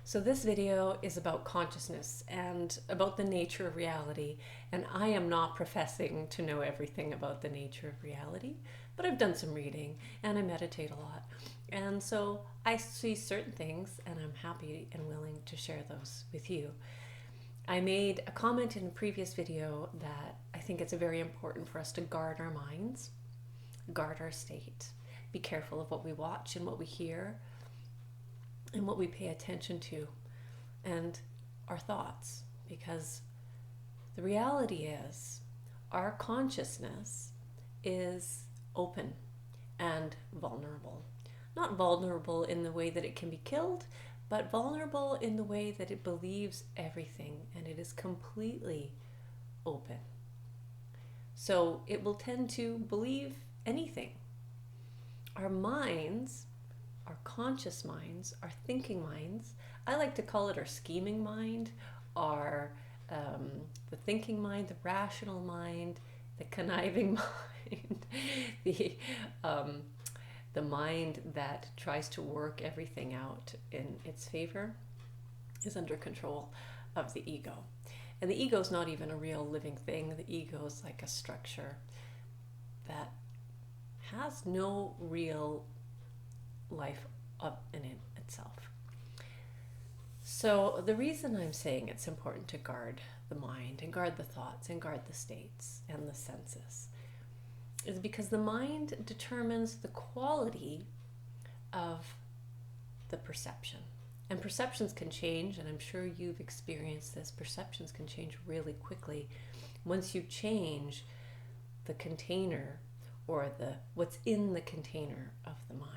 So this video is about consciousness and about the nature of reality. And I am not professing to know everything about the nature of reality, but I've done some reading and I meditate a lot. And so I see certain things and I'm happy and willing to share those with you. I made a comment in a previous video that I think it's very important for us to guard our minds, guard our state, be careful of what we watch and what we hear and what we pay attention to and our thoughts, because the reality is our consciousness is open and vulnerable. Not vulnerable in the way that it can be killed, but vulnerable in the way that it believes everything and it is completely open. So it will tend to believe anything. Our minds, our conscious minds, our thinking minds, I like to call it our scheming mind, our the thinking mind, the rational mind, the conniving mind, the mind that tries to work everything out in its favor is under control of the ego. And the ego is not even a real living thing. The ego is like a structure that has no real life in itself. So the reason I'm saying it's important to guard the mind and guard the thoughts and guard the states and the senses is because the mind determines the quality of the perception. And perceptions can change, and I'm sure you've experienced this. Perceptions can change really quickly once you change the container or what's in the container of the mind.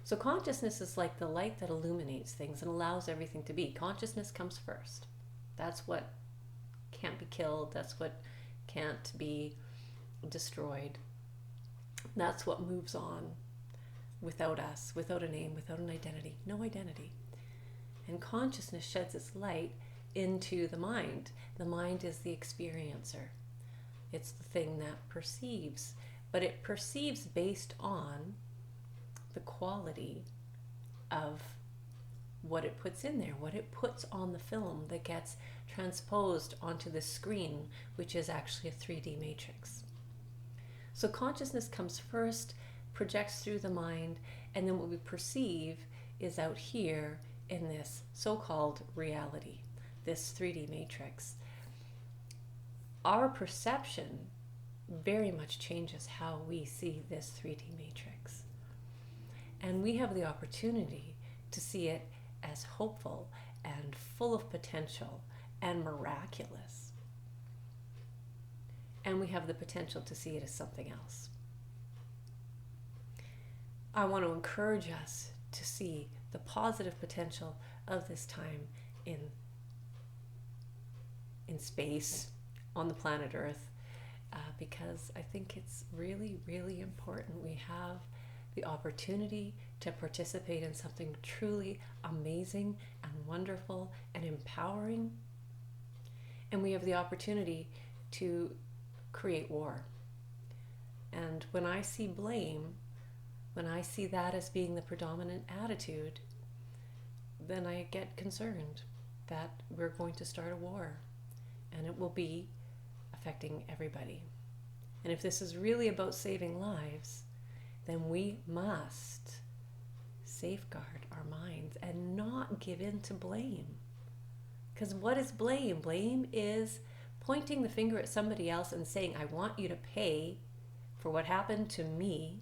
So consciousness is like the light that illuminates things and allows everything to be. Consciousness comes first. That's what can't be killed. That's what can't be destroyed. That's what moves on without us, without a name, without an identity. No identity. And consciousness sheds its light into the mind. The mind is the experiencer. It's the thing that perceives. But it perceives based on the quality of what it puts in there, what it puts on the film that gets transposed onto the screen, which is actually a 3D matrix. So consciousness comes first, projects through the mind, and then what we perceive is out here in this so-called reality, this 3D matrix. Our perception very much changes how we see this 3D matrix. And we have the opportunity to see it as hopeful and full of potential and miraculous. And we have the potential to see it as something else. I want to encourage us to see the positive potential of this time in space, on the planet Earth, because I think it's really, really important. We have the opportunity to participate in something truly amazing and wonderful and empowering. And we have the opportunity to create war. And when I see blame, when I see that as being the predominant attitude, then I get concerned that we're going to start a war and it will be affecting everybody. And if this is really about saving lives, then we must safeguard our minds and not give in to blame. Because what is blame? Blame is pointing the finger at somebody else and saying, I want you to pay for what happened to me.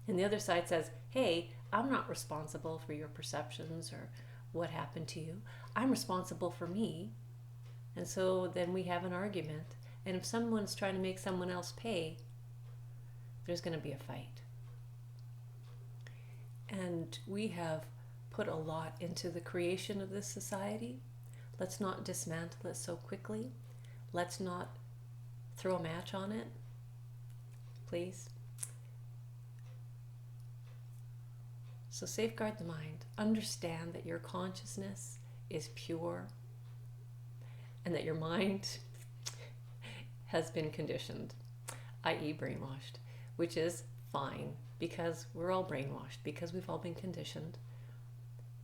And the other side says, hey, I'm not responsible for your perceptions or what happened to you. I'm responsible for me. And so then we have an argument. And if someone's trying to make someone else pay, there's going to be a fight. And we have put a lot into the creation of this society. Let's not dismantle it so quickly. Let's not throw a match on it, please. So safeguard the mind. Understand that your consciousness is pure and that your mind has been conditioned, i.e. brainwashed, which is fine because we're all brainwashed, because we've all been conditioned.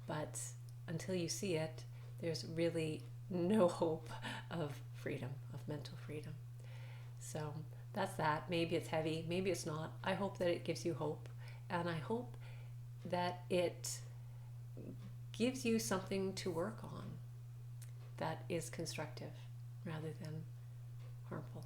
But until you see it, there's really no hope of freedom, of mental freedom. So that's that. Maybe it's heavy, maybe it's not. I hope that it gives you hope, and I hope that it gives you something to work on that is constructive rather than harmful.